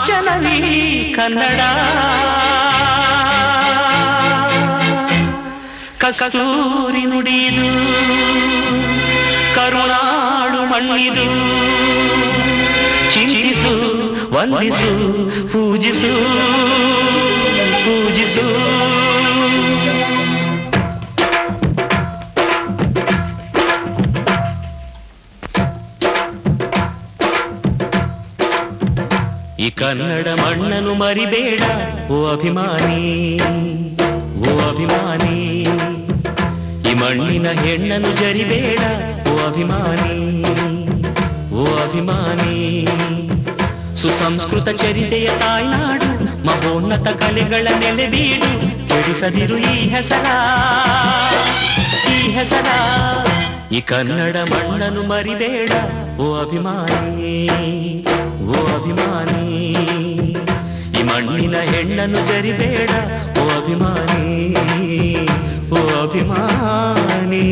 ಕಾಂಚನವೀ ಕನ್ನಡ ಕಸ್ತೂರಿ ನುಡಿದು ಕರುಣಾಳು ಮಣ್ಣಿದು ಚಿಂತಿಸು ವಂದಿಸು ಪೂಜಿಸು ಪೂಜಿಸು ಈ ಕನ್ನಡ ಮಣ್ಣನ್ನು ಮರಿಬೇಡ ಓ ಅಭಿಮಾನಿ ಓ ಅಭಿಮಾನಿ ಈ ಮಣ್ಣಿನ ಹೆಣ್ಣನ್ನು ಜರಿಬೇಡ ಓ ಅಭಿಮಾನಿ ಓ ಅಭಿಮಾನಿ ಸುಸಂಸ್ಕೃತ ಚರಿತೆಯ ತಾಯ್ನಾಡು ಮಹೋನ್ನತ ಕಲೆಗಳ ನೆಲೆಬೀಡು ಕೆಡಿಸದಿರು ಈ ಹೆಸರ ಈ ಹೆಸರ ಈ ಕನ್ನಡ ಮಣ್ಣನ್ನು ಮರಿಬೇಡ ಓ ಅಭಿಮಾನಿ ಓ ಅಭಿಮಾನಿ ಈ ಮಣ್ಣಿನ ಹೆಣ್ಣನ್ನು ಜರಿಬೇಡ ಓ ಅಭಿಮಾನಿ ಓ ಅಭಿಮಾನಿ